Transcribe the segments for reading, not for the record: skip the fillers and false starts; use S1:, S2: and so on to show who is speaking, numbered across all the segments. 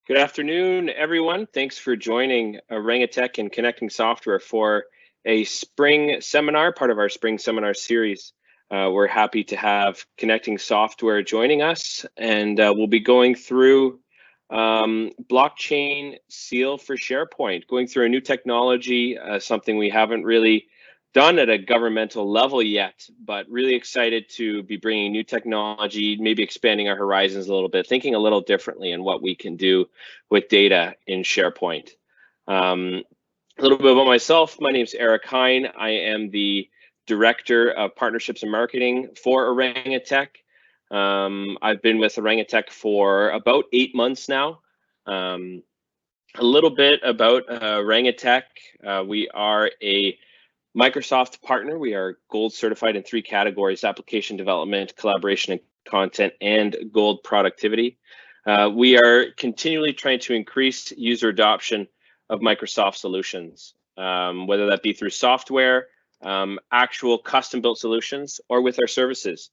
S1: Good afternoon, everyone. Thanks for joining Orangutech and Connecting Software for a spring seminar, part of our spring seminar series. We're happy to have Connecting Software joining us, and we'll be going through blockchain seal for SharePoint, going through a new technology, something we haven't really done at a governmental level yet, but really excited to be bringing new technology, maybe expanding our horizons a little bit, thinking a little differently in what we can do with data in SharePoint. A little bit about myself. My name is Eric Hine. I am the Director of Partnerships and Marketing for Orangutech. I've been with Orangutech for about 8 months now. A little bit about Orangutech. We are a Microsoft partner. We are gold certified in 3 categories: application development, collaboration and content, and gold productivity. We are continually trying to increase user adoption of Microsoft solutions, whether that be through software, actual custom built solutions, or with our services.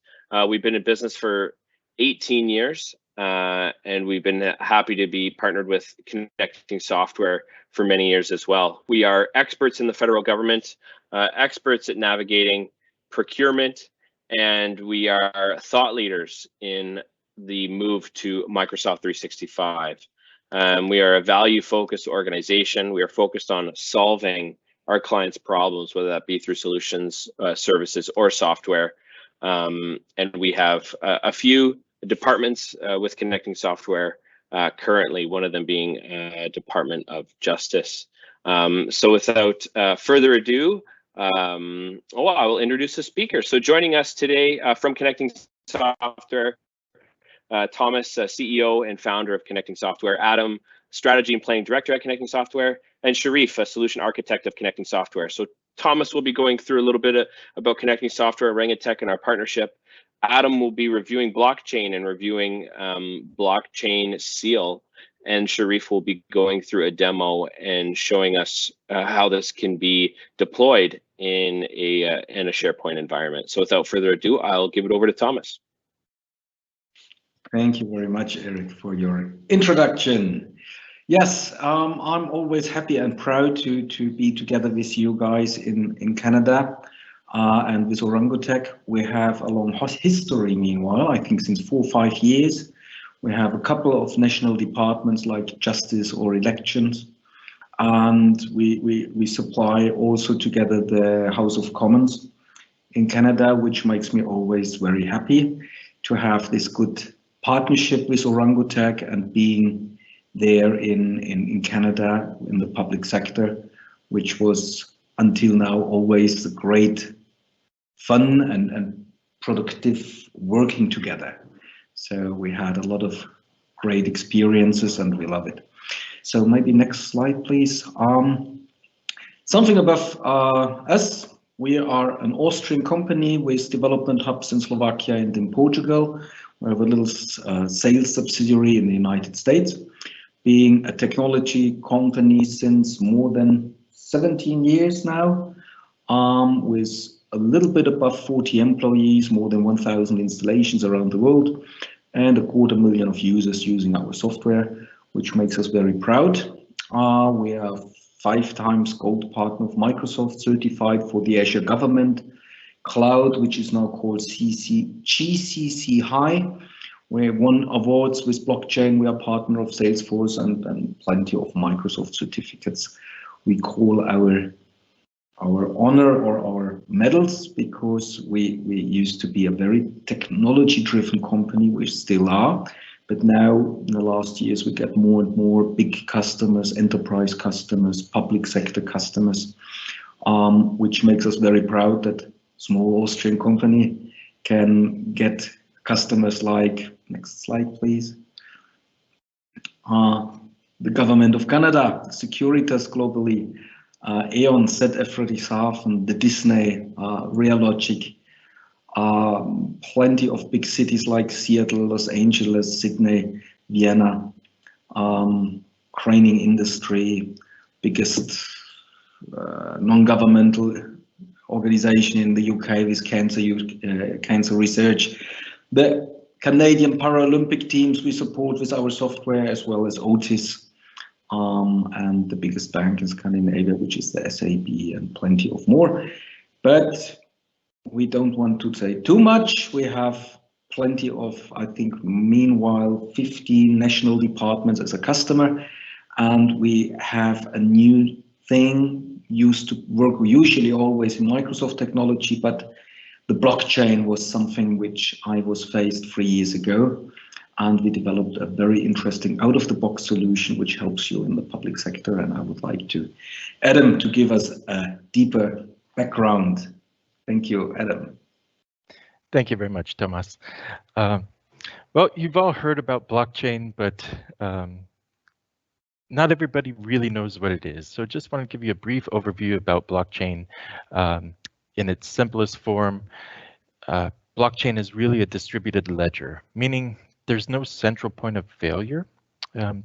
S1: We've been in business for 18 years, and we've been happy to be partnered with Connecting Software for many years as well. We are experts in the federal government, experts at navigating procurement, and we are thought leaders in the move to Microsoft 365. We are a value-focused organization. We are focused on solving our clients' problems, whether that be through solutions, services, or software. And we have a few departments with Connecting Software currently, one of them being Department of Justice. So without further ado, I will introduce the speaker. So joining us today from Connecting Software, Thomas, CEO and founder of Connecting Software, Adam, Strategy and Planning Director at Connecting Software, and Sharif, a Solution Architect of Connecting Software. So Thomas will be going through a little bit about Connecting Software, Orangutech, and our partnership. Adam will be reviewing blockchain and reviewing blockchain seal, and Sharif will be going through a demo and showing us how this can be deployed in a SharePoint environment. So without further ado, I'll give it over to Thomas.
S2: Thank you very much, Eric, for your introduction. Yes, I'm always happy and proud to be together with you guys in Canada and with Orangutech. We have a long history, meanwhile, I think since 4 or 5 years. We have a couple of national departments like Justice or Elections, and we supply also together the House of Commons in Canada, which makes me always very happy to have this good partnership with Orangutech and being there in Canada in the public sector, which was until now always a great fun and productive working together. So we had a lot of great experiences and we love it. So maybe next slide, please. Something about us. We are an Austrian company with development hubs in Slovakia and in Portugal. We have a little sales subsidiary in the United States, being a technology company since more than 17 years now, with a little bit above 40 employees, more than 1,000 installations around the world, and 250,000 users using our software, which makes us very proud. We are 5 times gold partner of Microsoft, certified for the Azure Government Cloud, which is now called GCC High. We won awards with blockchain. We are partner of Salesforce and plenty of Microsoft certificates. We call our honor or our medals because we used to be a very technology-driven company, we still are. But now, in the last years, we get more and more big customers, enterprise customers, public sector customers, which makes us very proud that small Austrian company can get customers like, next slide, please. The government of Canada, Securitas globally, Aon, ZF Friedrichshafen, the Disney, Realogic, plenty of big cities like Seattle, Los Angeles, Sydney, Vienna, craning industry, biggest non-governmental organization in the UK with cancer research. The Canadian Paralympic teams we support with our software, as well as Otis, and the biggest bank in Scandinavia, which is the SAB, and plenty of more. But we don't want to say too much. We have plenty of, I think, meanwhile, 15 national departments as a customer, and we have a new thing used to work usually always in Microsoft technology, but the blockchain was something which I was faced 3 years ago, and we developed a very interesting out-of-the-box solution which helps you in the public sector, and I would like to Adam to give us a deeper background. Thank you, Adam.
S3: Thank you very much, Thomas. Well, you've all heard about blockchain, but not everybody really knows what it is. So just want to give you a brief overview about blockchain. In its simplest form, blockchain is really a distributed ledger, meaning there's no central point of failure.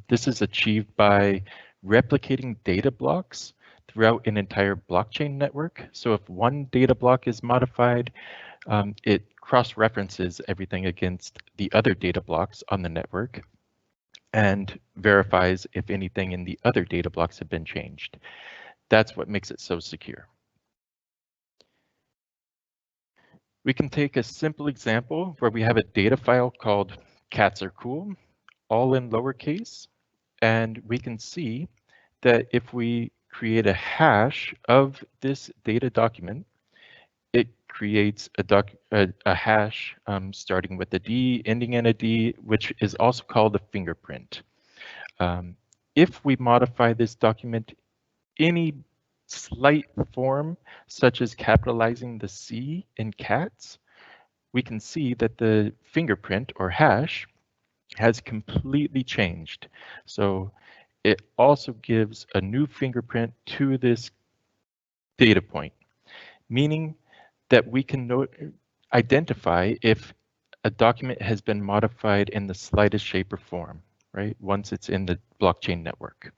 S3: This is achieved by replicating data blocks throughout an entire blockchain network. So if one data block is modified, it cross-references everything against the other data blocks on the network and verifies if anything in the other data blocks have been changed. That's what makes it so secure. We can take a simple example where we have a data file called cats are cool, all in lowercase, and we can see that if we create a hash of this data document, it creates a hash starting with a D, ending in a D, which is also called a fingerprint. If we modify this document any slight form, such as capitalizing the C in cats, we can see that the fingerprint or hash has completely changed. So it also gives a new fingerprint to this data point, meaning that we can identify if a document has been modified in the slightest shape or form, right? Once it's in the blockchain network.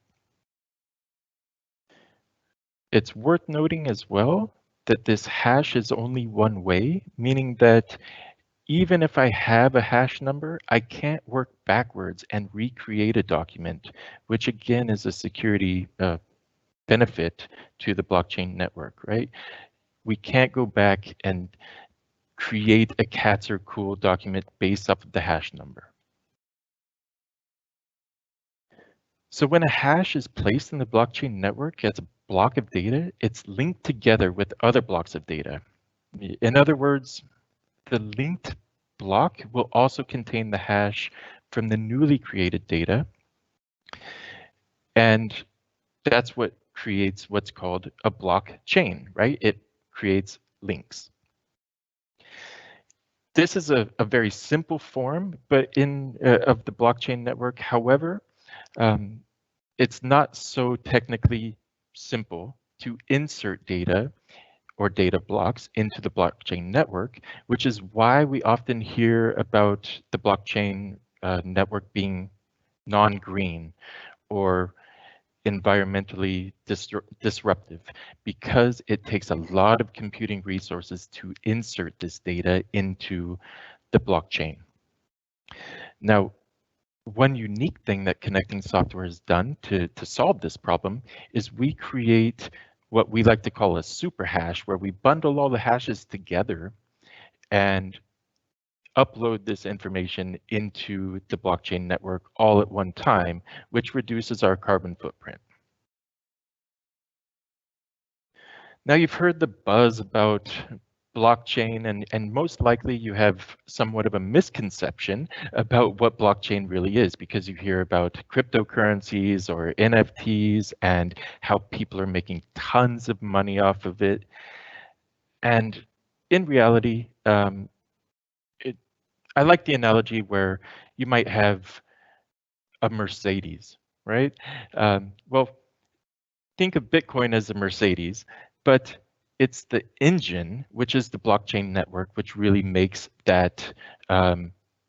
S3: It's worth noting as well that this hash is only one way, meaning that even if I have a hash number, I can't work backwards and recreate a document, which again is a security benefit to the blockchain network, right? We can't go back and create a cats are cool document based off of the hash number. So when a hash is placed in the blockchain network as a block of data, it's linked together with other blocks of data. In other words, the linked block will also contain the hash from the newly created data. And that's what creates what's called a blockchain, right? It creates links. This is a very simple form, but of the blockchain network. However, it's not so technically simple to insert data or data blocks into the blockchain network, which is why we often hear about the blockchain network being non-green or environmentally disruptive, because it takes a lot of computing resources to insert this data into the blockchain. Now, one unique thing that Connecting Software has done to solve this problem is we create what we like to call a super hash, where we bundle all the hashes together and upload this information into the blockchain network all at one time, which reduces our carbon footprint. Now you've heard the buzz about blockchain, and most likely you have somewhat of a misconception about what blockchain really is, because you hear about cryptocurrencies or NFTs and how people are making tons of money off of it. And in reality, I like the analogy where you might have a Mercedes, right? Well, think of Bitcoin as a Mercedes, but it's the engine, which is the blockchain network, which really makes that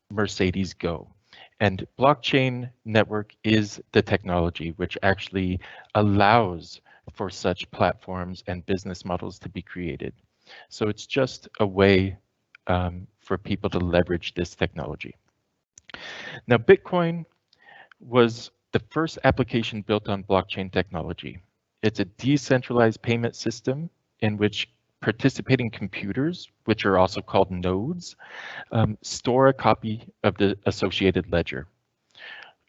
S3: Mercedes go. And blockchain network is the technology which actually allows for such platforms and business models to be created. So it's just a way for people to leverage this technology. Now, Bitcoin was the first application built on blockchain technology. It's a decentralized payment system in which participating computers, which are also called nodes, store a copy of the associated ledger.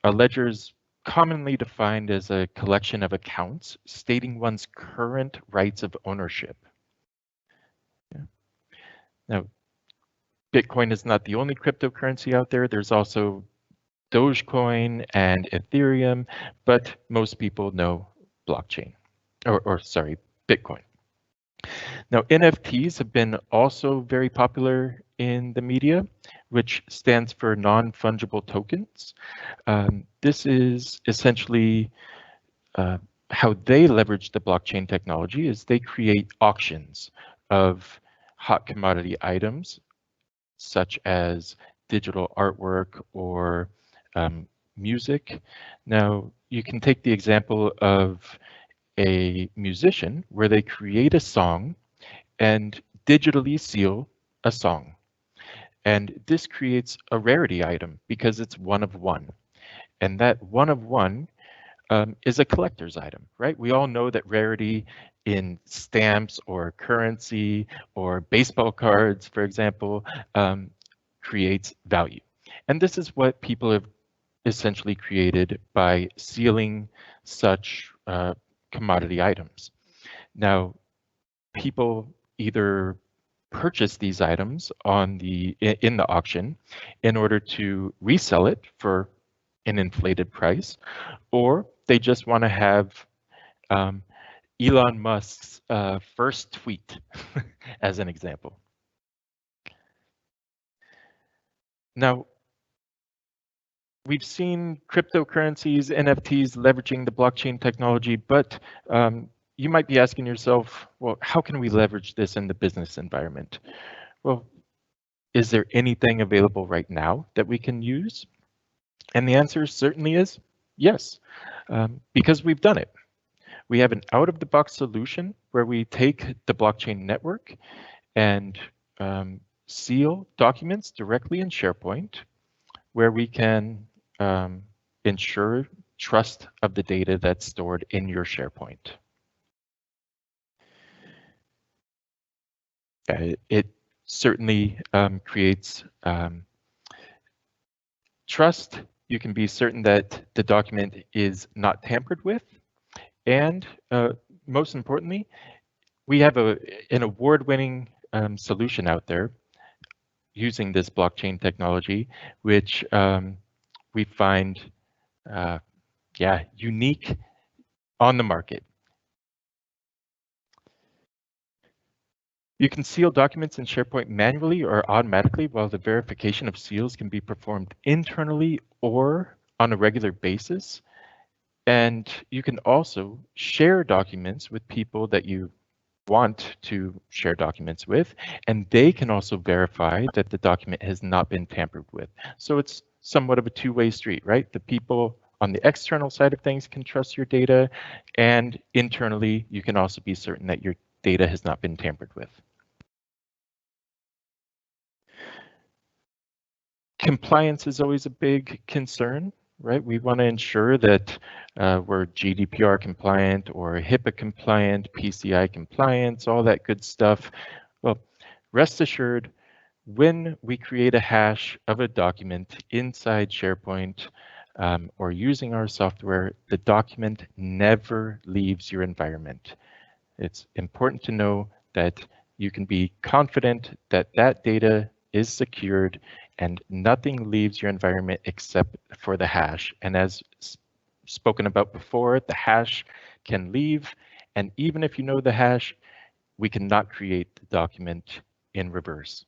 S3: A ledger is commonly defined as a collection of accounts stating one's current rights of ownership. Yeah. Now, Bitcoin is not the only cryptocurrency out there. There's also Dogecoin and Ethereum, but most people know blockchain, or sorry, Bitcoin. Now, NFTs have been also very popular in the media, which stands for non-fungible tokens. This is essentially how they leverage the blockchain technology is they create auctions of hot commodity items, such as digital artwork or music. Now, you can take the example of a musician where they create a song and digitally seal a song. And this creates a rarity item because it's one of one. And that one of one is a collector's item, right? We all know that rarity in stamps or currency or baseball cards, for example, creates value. And this is what people have essentially created by sealing such commodity items. Now, people either purchase these items in the auction in order to resell it for an inflated price, or they just want to have Elon Musk's first tweet as an example. Now, we've seen cryptocurrencies, NFTs leveraging the blockchain technology, but you might be asking yourself, well, how can we leverage this in the business environment? Well, is there anything available right now that we can use? And the answer certainly is yes, because we've done it. We have an out-of-the-box solution where we take the blockchain network and seal documents directly in SharePoint, where we can ensure trust of the data that's stored in your SharePoint. It certainly creates trust. You can be certain that the document is not tampered with. And most importantly, we have an award-winning solution out there using this blockchain technology, which we find unique on the market. You can seal documents in SharePoint manually or automatically, while the verification of seals can be performed internally or on a regular basis. And you can also share documents with people that you want to share documents with, and they can also verify that the document has not been tampered with. So it's somewhat of a two-way street, right? The people on the external side of things can trust your data, and internally you can also be certain that your data has not been tampered with. Compliance is always a big concern, right? We want to ensure that we're GDPR compliant or HIPAA compliant, PCI compliance, all that good stuff. Well, rest assured, when we create a hash of a document inside SharePoint or using our software, the document never leaves your environment. It's important to know that you can be confident that that data is secured and nothing leaves your environment except for the hash. And as spoken about before, the hash can leave, and even if you know the hash, we cannot create the document in reverse.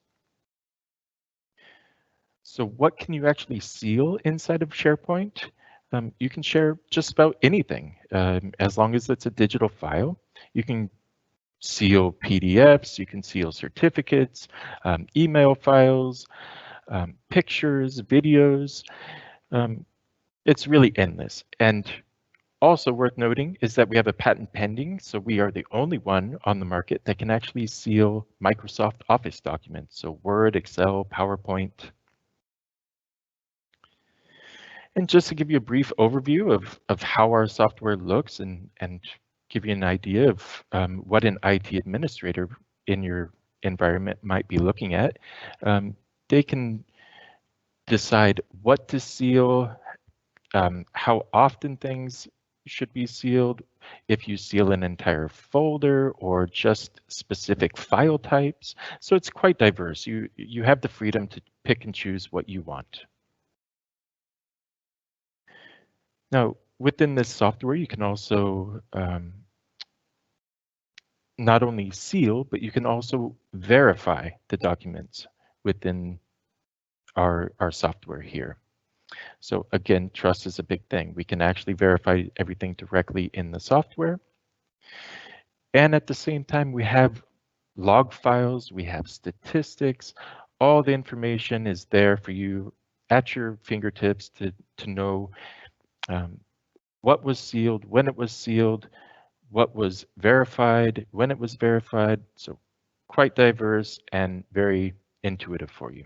S3: So what can you actually seal inside of SharePoint? You can share just about anything, as long as it's a digital file. You can seal PDFs, you can seal certificates, email files, pictures, videos. It's really endless. And also worth noting is that we have a patent pending, so we are the only one on the market that can actually seal Microsoft Office documents, so Word, Excel, PowerPoint. And just to give you a brief overview of how our software looks and give you an idea of what an IT administrator in your environment might be looking at, they can decide what to seal, how often things should be sealed, if you seal an entire folder or just specific file types. So it's quite diverse. You have the freedom to pick and choose what you want. Now, within this software, you can also not only seal, but you can also verify the documents within our software here. So again, trust is a big thing. We can actually verify everything directly in the software. And at the same time, we have log files, we have statistics, all the information is there for you at your fingertips to know what was sealed, when it was sealed, what was verified, when it was verified. So quite diverse and very intuitive for you.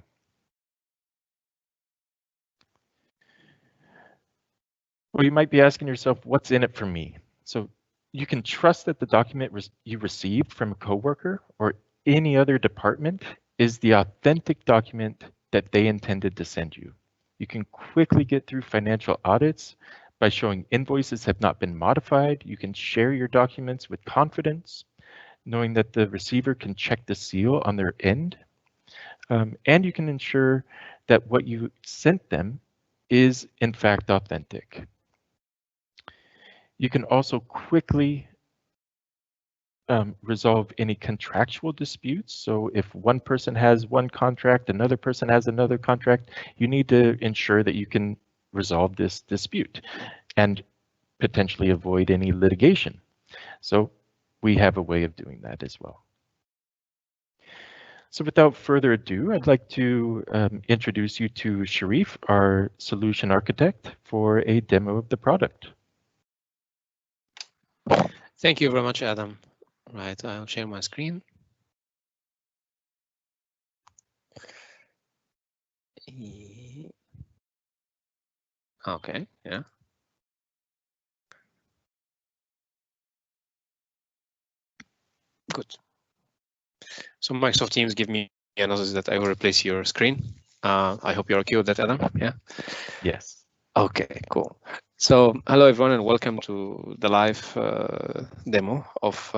S3: Well, you might be asking yourself, what's in it for me? So you can trust that the document you received from a coworker or any other department is the authentic document that they intended to send you. You can quickly get through financial audits by showing invoices have not been modified. You can share your documents with confidence, knowing that the receiver can check the seal on their end. And you can ensure that what you sent them is in fact authentic. You can also quickly resolve any contractual disputes. So if one person has one contract, another person has another contract, you need to ensure that you can resolve this dispute and potentially avoid any litigation. So we have a way of doing that as well. So without further ado, I'd like to introduce you to Sharif, our solution architect, for a demo of the product.
S4: Thank you very much, Adam. Right, I'll share my screen. Okay, yeah. Good. So Microsoft Teams give me a notice that I will replace your screen. I hope you're okay with that, Adam. Yeah.
S3: Yes.
S4: Okay, cool. So hello everyone and welcome to the live demo of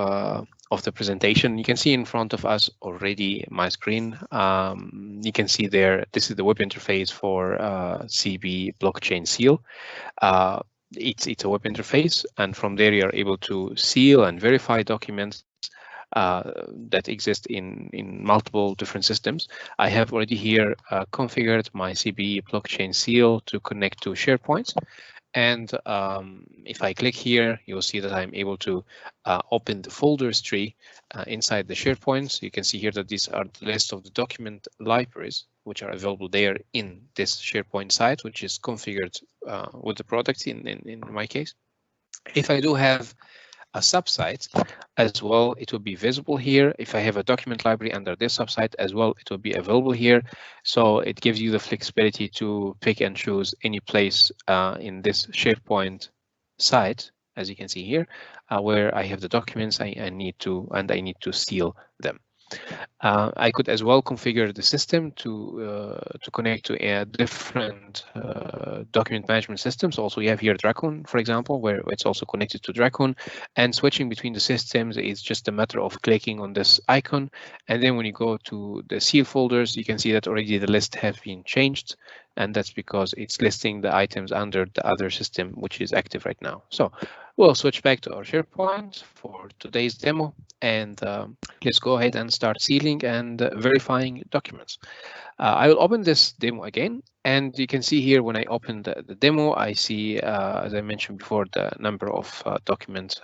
S4: the presentation. You can see in front of us already my screen. You can see there, this is the web interface for CB blockchain seal. It's a web interface, and from there you are able to seal and verify documents that exist in multiple different systems. I have already here configured my CB blockchain seal to connect to SharePoint. And if I click here, you'll see that I'm able to open the folders tree inside the SharePoint. So you can see here that these are the list of the document libraries which are available there in this SharePoint site, which is configured with the product in my case. If I do have a subsite as well, it will be visible here. If I have a document library under this subsite as well, it will be available here. So it gives you the flexibility to pick and choose any place in this SharePoint site, as you can see here, where I have the documents I need to seal them. I could as well configure the system to connect to a different document management systems. Also, you have here Dracon, for example, where it's also connected to Dracon, and switching between the systems is just a matter of clicking on this icon. And then when you go to the seal folders, you can see that already the list has been changed, and that's because it's listing the items under the other system, which is active right now. So we'll switch back to our SharePoint for today's demo, and let's go ahead and start sealing and verifying documents. I will open this demo again, and you can see here when I open the demo, I see, as I mentioned before, the number of document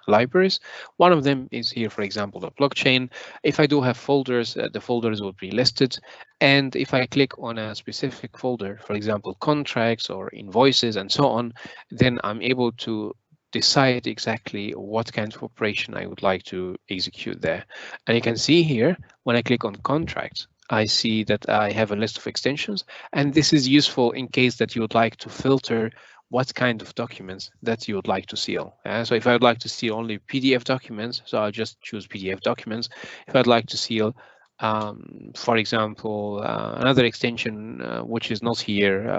S4: libraries. One of them is here, for example, the blockchain. If I do have folders, the folders will be listed. And if I click on a specific folder, for example, contracts or invoices and so on, then I'm able to decide exactly what kind of operation I would like to execute there. And you can see here, when I click on contracts, I see that I have a list of extensions, and this is useful in case that you would like to filter what kind of documents that you would like to seal. So if I would like to seal only PDF documents, so I'll just choose PDF documents. If I'd like to seal, for example, another extension which is not here,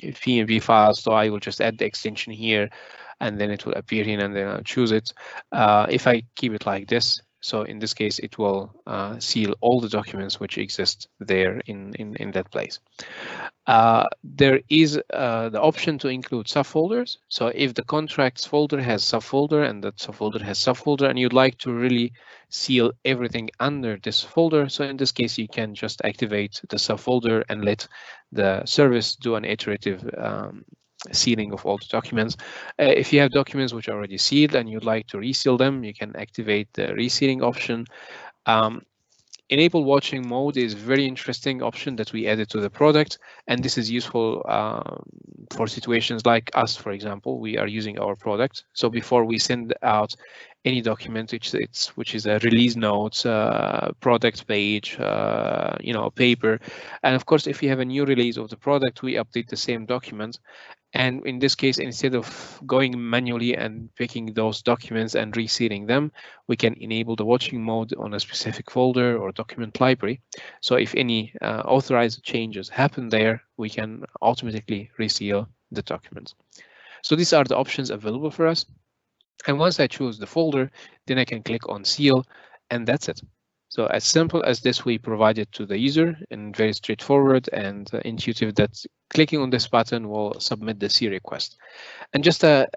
S4: PNG files, so I will just add the extension here, and then it will appear here, and then I'll choose it. If I keep it like this, so in this case, it will seal all the documents which exist there in that place. There is the option to include subfolders. So if the contracts folder has subfolder and that subfolder has subfolder, and you'd like to really seal everything under this folder, so in this case, you can just activate the subfolder and let the service do an iterative sealing of all the documents. If you have documents which are already sealed and you'd like to reseal them, you can activate the resealing option. Enable watching mode is a very interesting option that we added to the product, and this is useful for situations like us, for example. We are using our product, so before we send out any document which is a release notes, product page, a paper, and of course, if you have a new release of the product, we update the same document. And in this case, instead of going manually and picking those documents and resealing them, we can enable the watching mode on a specific folder or document library. So if any authorized changes happen there, we can automatically reseal the documents. So these are the options available for us. And once I choose the folder, then I can click on seal, and that's it. So as simple as this, we provide it to the user, and very straightforward and intuitive that clicking on this button will submit the seal request. And just a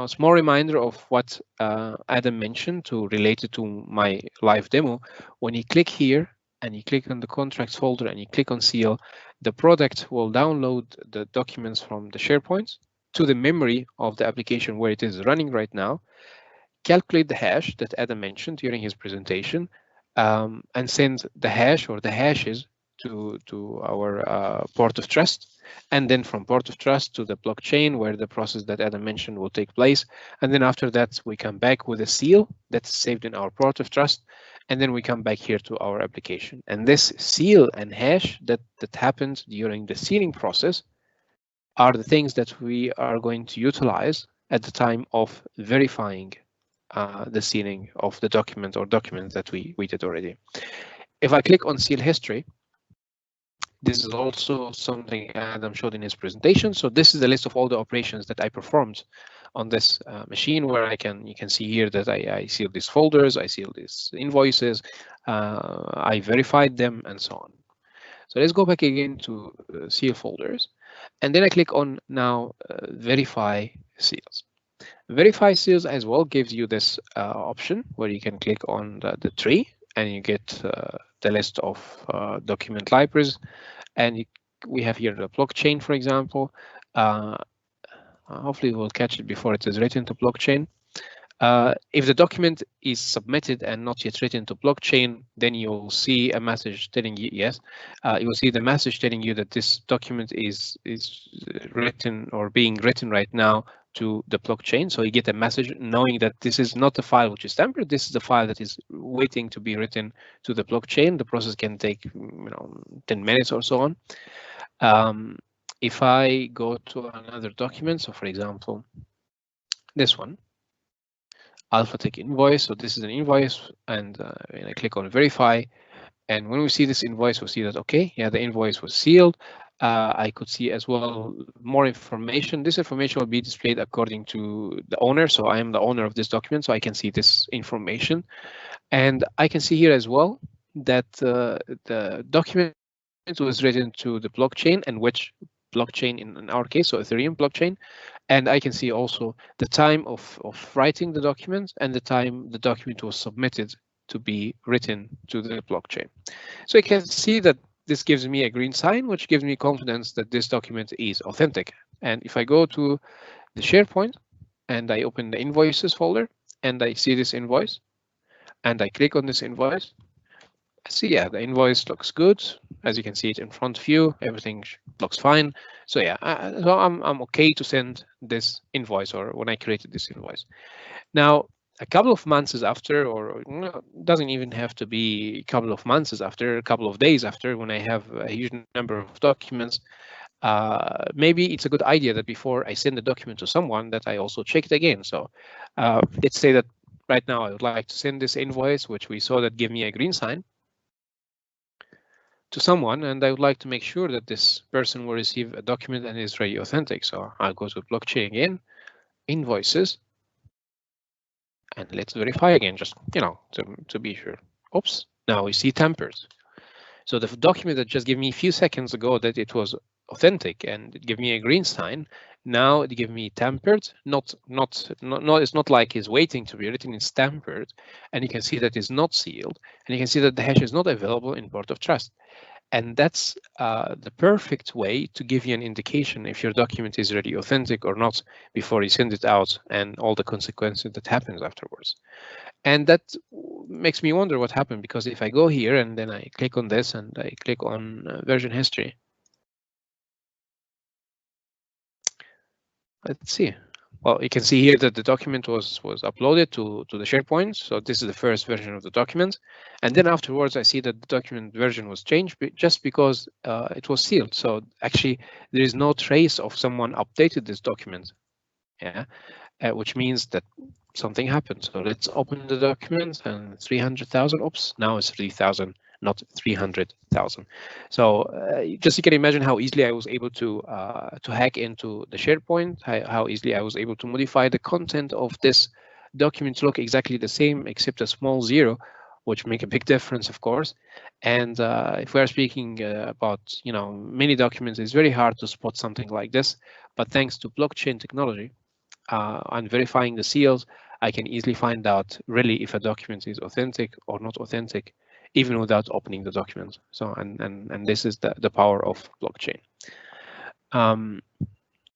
S4: small reminder of what Adam mentioned to relate it to my live demo. When you click here and you click on the contracts folder and you click on seal, the product will download the documents from the SharePoint to the memory of the application where it is running right now, calculate the hash that Adam mentioned during his presentation, and send the hash or the hashes to our port of trust, and then from port of trust to the blockchain where the process that Adam mentioned will take place. And then after that, we come back with a seal that's saved in our port of trust, and then we come back here to our application. And this seal and hash that happens during the sealing process are the things that we are going to utilize at the time of verifying the sealing of the document or documents that we did already. If I click on seal history, this is also something Adam showed in his presentation. So this is the list of all the operations that I performed on this machine, where you can see here that I sealed these folders, I sealed these invoices, I verified them, and so on. So let's go back again to seal folders, and then I click on now verify seals. Verify seals as well gives you this option where you can click on the tree and you get the list of document libraries, and we have here the blockchain, for example. Hopefully we'll catch it before it is written to blockchain. If the document is submitted and not yet written to blockchain, then you'll see a message telling you, yes, you will see the message telling you that this document is written or being written right now to the blockchain. So you get a message knowing that this is not the file which is tampered. This is the file that is waiting to be written to the blockchain. The process can take 10 minutes or so on. If I go to another document, so for example, this one, Outofthebox invoice. So this is an invoice, and I click on verify. And when we see this invoice, we'll see that, okay, yeah, the invoice was sealed. I could see as well more information. This information will be displayed according to the owner. So I am the owner of this document, so I can see this information. And I can see here as well that the document was written to the blockchain, and which blockchain in our case, so Ethereum blockchain. And I can see also the time of writing the document and the time the document was submitted to be written to the blockchain. So you can see that this gives me a green sign, which gives me confidence that this document is authentic. And if I go to the SharePoint and I open the invoices folder and I see this invoice and I click on this invoice, I see, yeah, the invoice looks good. As you can see it in front of you, everything looks fine. So yeah, so I'm okay to send this invoice, or when I created this invoice. Now, a couple of months after, or doesn't even have to be a couple of months after, a couple of days after, when I have a huge number of documents, maybe it's a good idea that before I send the document to someone that I also check it again. So let's say that right now I would like to send this invoice, which we saw that give me a green sign, to someone, and I would like to make sure that this person will receive a document and is really authentic. So I'll go to blockchain again, invoices, and let's verify again, just to be sure. Oops, now we see tampered. So the document that just gave me a few seconds ago that it was authentic and it gave me a green sign, now it gave me tampered. Not it's not like it's waiting to be written, it's tampered, and you can see that it's not sealed, and you can see that the hash is not available in port of trust. And that's the perfect way to give you an indication if your document is really authentic or not before you send it out, and all the consequences that happens afterwards. And that makes me wonder what happened, because if I go here and then I click on this and I click on version history, let's see. Well, you can see here that the document was uploaded to the SharePoint. So this is the first version of the document. And then afterwards, I see that the document version was changed just because it was sealed. So actually, there is no trace of someone updated this document. Yeah, which means that something happened. So let's open the document, and 300,000. Oops, now it's 3,000, not 300,000. So just you can imagine how easily I was able to hack into the SharePoint, how easily I was able to modify the content of this document to look exactly the same, except a small zero, which make a big difference, of course. And if we are speaking about many documents, it's very hard to spot something like this. But thanks to blockchain technology and verifying the seals, I can easily find out really if a document is authentic or not authentic, even without opening the document. So and this is the power of blockchain.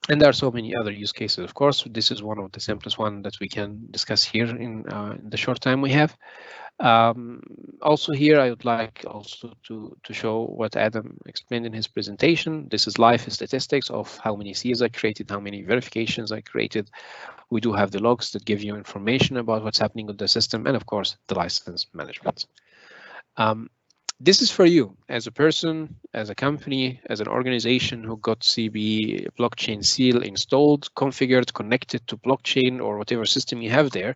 S4: And there are so many other use cases. Of course, this is one of the simplest one that we can discuss here in the short time we have. Also here, I would like also to show what Adam explained in his presentation. This is live statistics of how many seals I created, how many verifications I created. We do have the logs that give you information about what's happening with the system, and of course, the license management. This is for you as a person, as a company, as an organization who got CB blockchain seal installed, configured, connected to blockchain or whatever system you have there.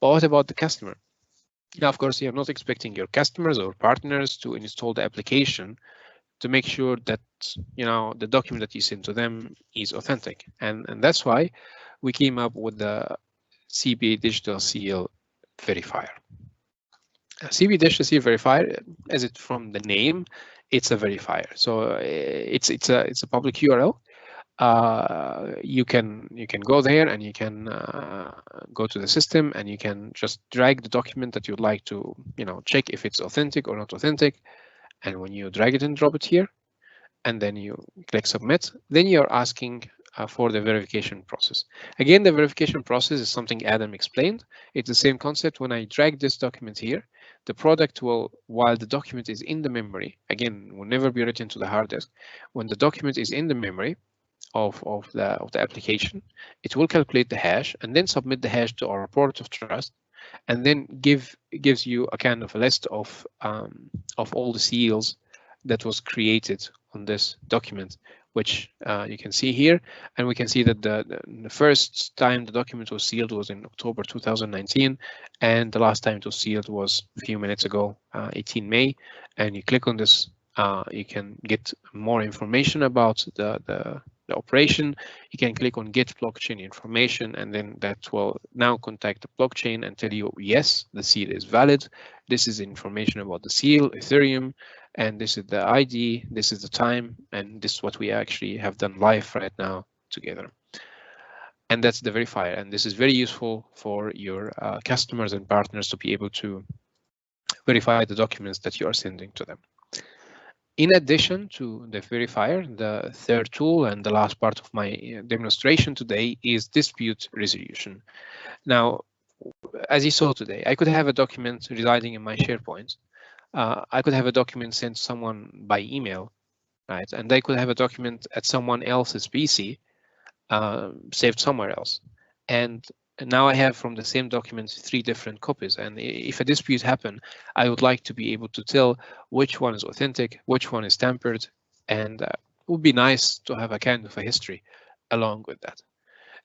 S4: But what about the customer? Now, of course, you're not expecting your customers or partners to install the application to make sure that the document that you send to them is authentic, and that's why we came up with the CB Digital Seal Verifier. CB Digital Seal Verifier, as it from the name, it's a verifier. So it's a public URL. You can go there and you can go to the system and you can just drag the document that you'd like to check if it's authentic or not authentic. And when you drag it and drop it here, and then you click submit, then you're asking for the verification process. Again, the verification process is something Adam explained. It's the same concept. When I drag this document here, the product will, while the document is in the memory, again, will never be written to the hard disk. When the document is in the memory of the application, it will calculate the hash and then submit the hash to our port of trust, and then gives you a kind of a list of all the seals that was created on this document, which you can see here. And we can see that the first time the document was sealed was in October 2019, and the last time it was sealed was a few minutes ago, 18 May. And you click on this, you can get more information about the operation. You can click on get blockchain information, and then that will now contact the blockchain and tell you, yes, the seal is valid. This is information about the seal, Ethereum, and this is the ID, this is the time, and this is what we actually have done live right now together. And that's the verifier, and this is very useful for your customers and partners to be able to verify the documents that you are sending to them. In addition to the verifier, the third tool and the last part of my demonstration today is dispute resolution. Now, as you saw today, I could have a document residing in my SharePoint. I could have a document sent to someone by email, right? And I could have a document at someone else's PC saved somewhere else. And And now I have from the same document 3 different copies. And if a dispute happen, I would like to be able to tell which one is authentic, which one is tampered, and it would be nice to have a kind of a history along with that.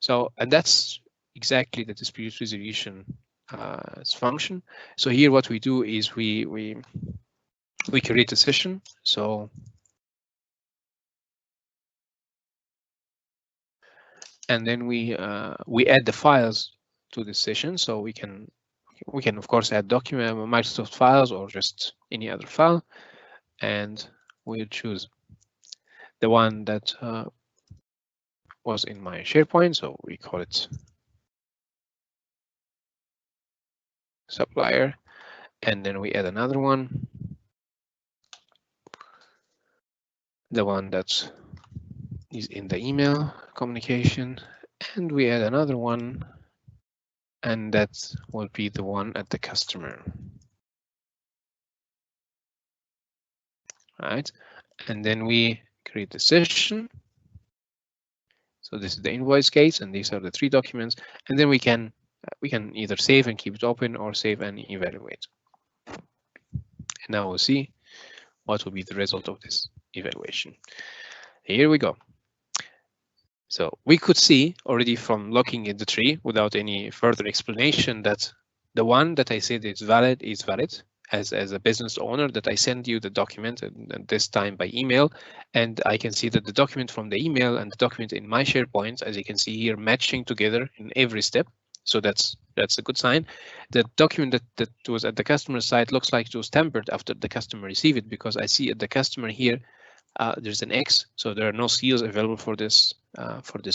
S4: So, and that's exactly the dispute resolution function. So here what we do is we create a session. So and then we add the files to this session. So we can of course add document Microsoft files or just any other file, and we'll choose the one that was in my SharePoint. So we call it supplier, and then we add another one, the one that is in the email communication, and we add another one, and that will be the one at the customer. Right, and then we create the session. So this is the invoice case, and these are the 3 documents, and then we can either save and keep it open or save and evaluate. And now we'll see what will be the result of this evaluation. Here we go. So we could see already from looking at the tree without any further explanation that the one that I said is valid as a business owner, that I send you the document, and this time by email, and I can see that the document from the email and the document in my SharePoint, as you can see here, matching together in every step. So that's a good sign. The document that was at the customer side looks like it was tampered after the customer received it, because I see at the customer here there's an X, so there are no seals available for this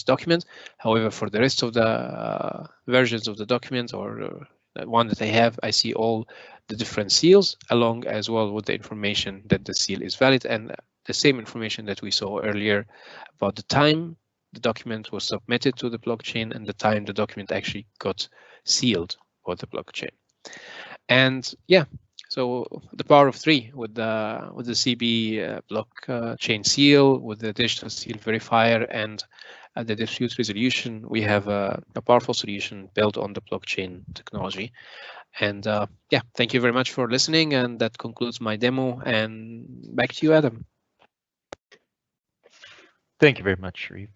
S4: document. However, for the rest of the versions of the document or the one that I have, I see all the different seals along as well with the information that the seal is valid, and the same information that we saw earlier about the time the document was submitted to the blockchain and the time the document actually got sealed for the blockchain. And yeah, so the power of 3 with the CB blockchain seal, with the digital seal verifier, and the dispute resolution, we have a powerful solution built on the blockchain technology. And yeah, thank you very much for listening, and that concludes my demo. And back to you, Adam.
S3: Thank you very much, Sharif.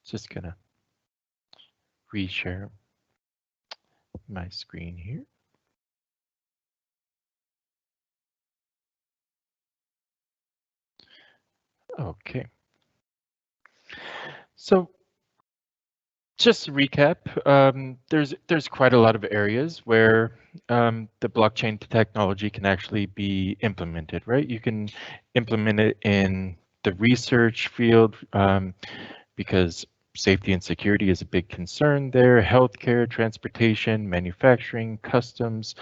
S3: Just gonna reshare my screen here. Okay. So just to recap, there's quite a lot of areas where the blockchain technology can actually be implemented, right? You can implement it in the research field because safety and security is a big concern there. Healthcare, transportation, manufacturing, customs.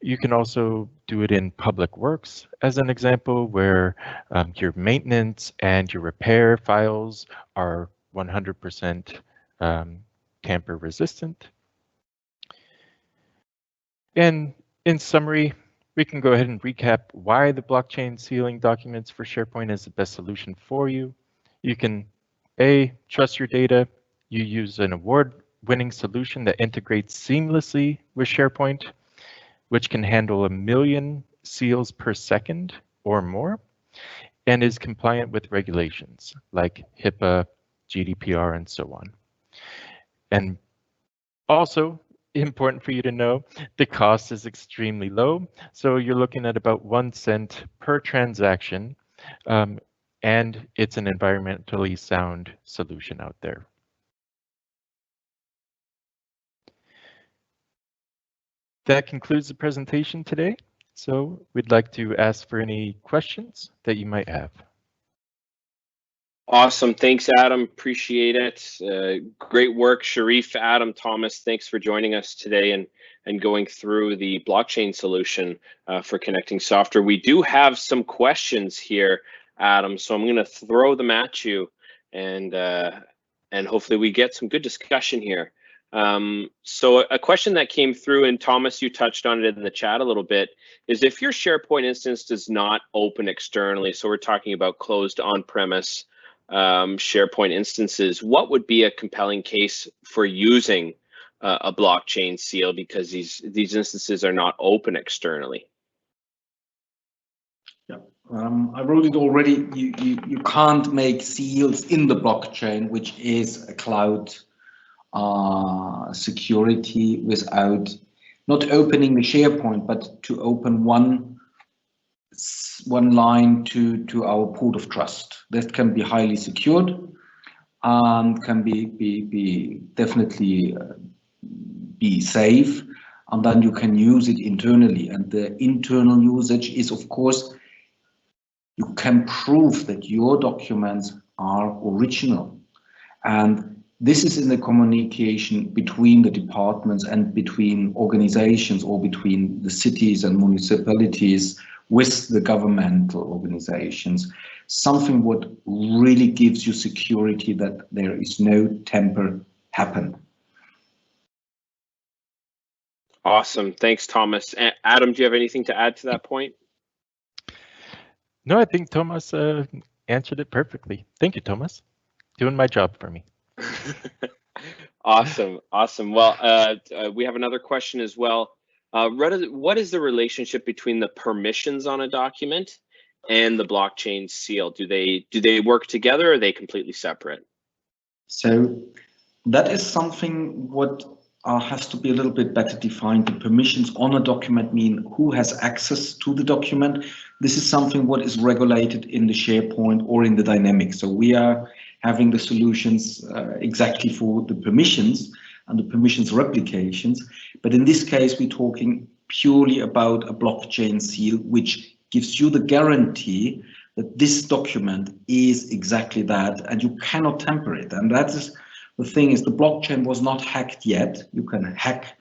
S3: You can also do it in public works, as an example, where your maintenance and your repair files are 100% tamper resistant. And in summary, we can go ahead and recap why the blockchain sealing documents for SharePoint is the best solution for you. You can trust your data. You use an award-winning solution that integrates seamlessly with SharePoint, which can handle 1 million seals per second or more, and is compliant with regulations like HIPAA, GDPR, and so on. And also important for you to know, the cost is extremely low. So you're looking at about 1 cent per transaction, and it's an environmentally sound solution out there. That concludes the presentation today. So we'd like to ask for any questions that you might have.
S1: Awesome. Thanks, Adam. Appreciate it. Great work, Sharif, Adam, Thomas. Thanks for joining us today and going through the blockchain solution for connecting software. We do have some questions here, Adam, so I'm going to throw them at you, and hopefully we get some good discussion here. So a question that came through, and Thomas, you touched on it in the chat a little bit, is if your SharePoint instance does not open externally, so we're talking about closed on-premise, SharePoint instances, what would be a compelling case for using a blockchain seal, because these instances are not open externally?
S2: Yeah, I wrote it already. You can't make seals in the blockchain, which is a cloud security, without not opening the SharePoint, but to open one line to our port of trust. That can be highly secured and can be definitely be safe, and then you can use it internally. And the internal usage is, of course, you can prove that your documents are original. And this is in the communication between the departments and between organizations, or between the cities and municipalities with the governmental organizations. Something what really gives you security that there is no tamper happen.
S1: Awesome. Thanks, Thomas. Adam, do you have anything to add to that point?
S3: No, I think Thomas answered it perfectly. Thank you, Thomas. Doing my job for me.
S1: Awesome. Well, we have another question as well. What is the relationship between the permissions on a document and the blockchain seal? Do they work together, or are they completely separate?
S2: So that is something what has to be a little bit better defined. The permissions on a document mean who has access to the document. This is something what is regulated in the SharePoint or in the Dynamics. So we are having the solutions exactly for the permissions and the permissions replications. But in this case, we're talking purely about a blockchain seal, which gives you the guarantee that this document is exactly that, and you cannot tamper it. And that is the thing, is the blockchain was not hacked yet. You can hack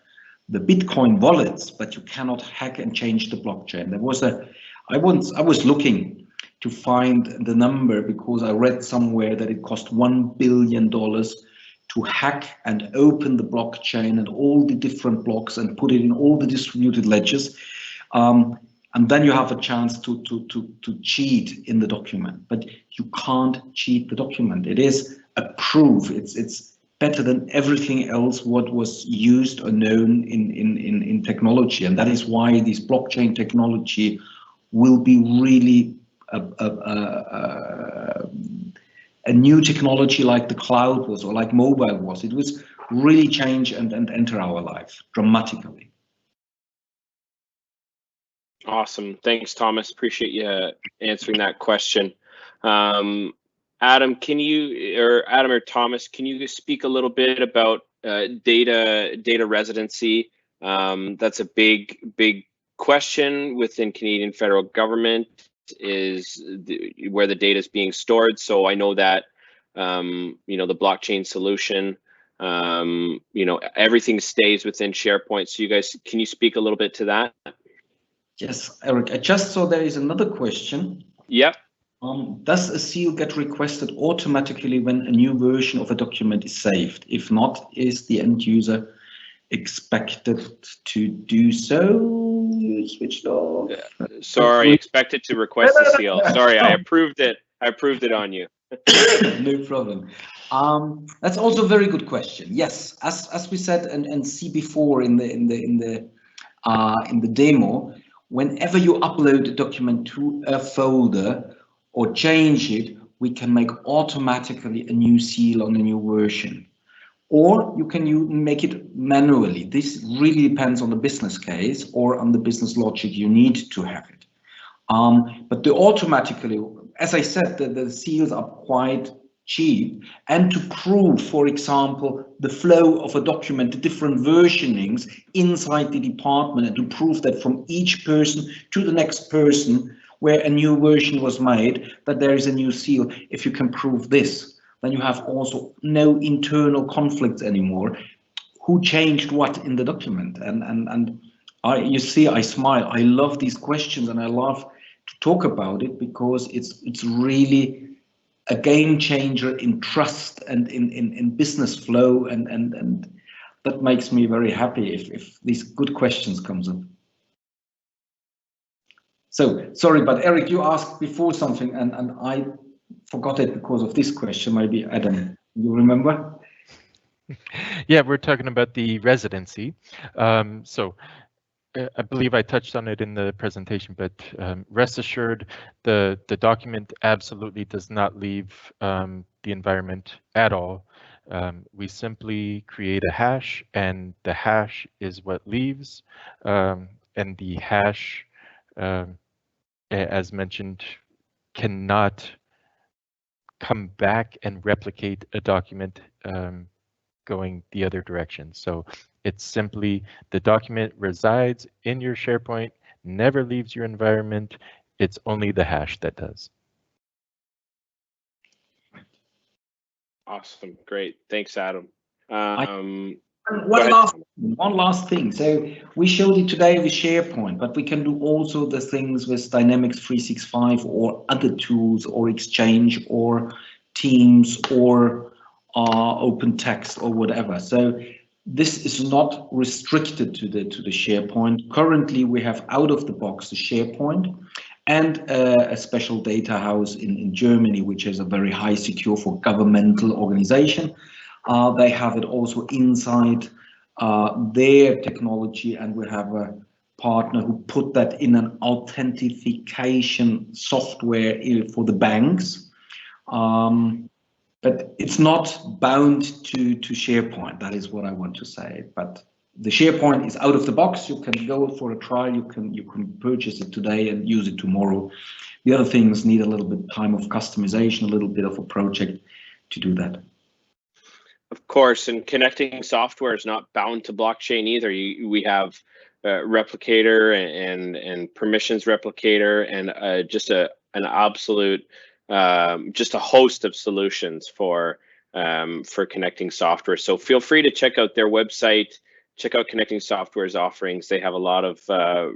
S2: the Bitcoin wallets, but you cannot hack and change the blockchain. There was I was looking to find the number, because I read somewhere that it cost $1 billion to hack and open the blockchain and all the different blocks and put it in all the distributed ledgers. And then you have a chance to cheat in the document, but you can't cheat the document. It is a proof. It's better than everything else what was used or known in technology, and that is why this blockchain technology will be really a new technology, like the cloud was, or like mobile was. It was really change and enter our life dramatically.
S1: Awesome. Thanks, Thomas. Appreciate you answering that question. Adam, Adam or Thomas, can you speak a little bit about data residency? That's a big question within Canadian federal government, is where the data is being stored. So I know that the blockchain solution, everything stays within SharePoint. So you guys, can you speak a little bit to that?
S2: Yes, Eric, I just saw there is another question.
S1: Yep.
S2: Does a seal get requested automatically when a new version of a document is saved? If not, is the end user expected to do so? Switched off.
S1: Sorry, expected to request a seal. Sorry, I approved it. I approved it on you.
S2: No problem. That's also a very good question. Yes, as we said and see before in the demo, whenever you upload a document to a folder or change it, we can make automatically a new seal on a new version. Or you can make it manually. This really depends on the business case or on the business logic you need to have it. But the automatically, as I said, the seals are quite cheap. And to prove, for example, the flow of a document, the different versionings inside the department, and to prove that from each person to the next person where a new version was made, that there is a new seal. If you can prove this, then you have also no internal conflicts anymore. Who changed what in the document? And you see, I smile. I love these questions, and I love to talk about it, because it's really a game changer in trust and in business flow, and that makes me very happy if these good questions comes up. So sorry, but Eric, you asked before something, and I forgot it because of this question. Maybe Adam, you remember?
S3: Yeah, we're talking about the residency. I believe I touched on it in the presentation, but rest assured, the document absolutely does not leave the environment at all. We simply create a hash, and the hash is what leaves. And the hash, as mentioned, cannot come back and replicate a document going the other direction. So it's simply the document resides in your SharePoint, never leaves your environment. It's only the hash that does.
S1: Awesome. Great. Thanks, Adam.
S2: One last thing. So we showed it today with SharePoint, but we can do also the things with Dynamics 365 or other tools or Exchange or Teams or open text or whatever. So this is not restricted to the SharePoint. Currently, we have out of the box the SharePoint and a special data house in Germany, which is a very high secure for governmental organization. They have it also inside their technology, and we have a partner who put that in an authentication software for the banks. But it's not bound to SharePoint. That is what I want to say. But the SharePoint is out of the box. You can go for a trial. You can purchase it today and use it tomorrow. The other things need a little bit of time of customization, a little bit of a project to do that.
S1: Of course, and connecting software is not bound to blockchain either. We have replicator and permissions replicator and just an absolute just a host of solutions for connecting software. So feel free to check out their website, check out Connecting Software's offerings. They have a lot of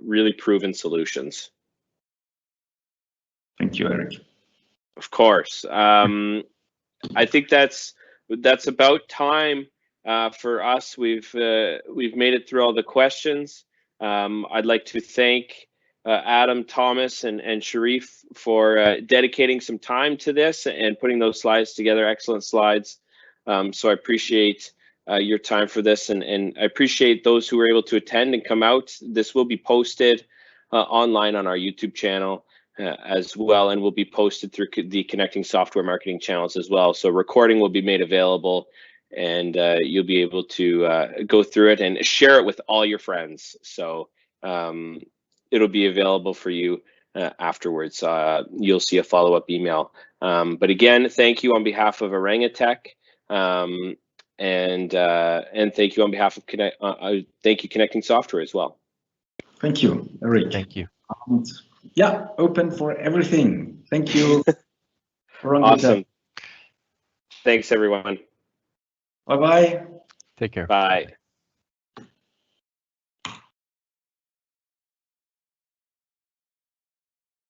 S1: really proven solutions.
S2: Thank you, Eric.
S1: Of course. I think that's about time for us. We've made it through all the questions. I'd like to thank Adam, Thomas, and Sharif for dedicating some time to this and putting those slides together. Excellent slides. So I appreciate your time for this, and I appreciate those who were able to attend and come out. This will be posted online on our YouTube channel as well, and will be posted through the Connecting Software marketing channels as well. So recording will be made available, and you'll be able to go through it and share it with all your friends. So it'll be available for you afterwards. You'll see a follow-up email. But again, thank you on behalf of Orangutech, and thank you on behalf of thank you Connecting Software as well.
S2: Thank you, Eric.
S3: Thank you.
S2: Yeah, open for everything. Thank you.
S1: Awesome. Thanks, everyone.
S2: Bye-bye.
S3: Take care.
S1: Bye.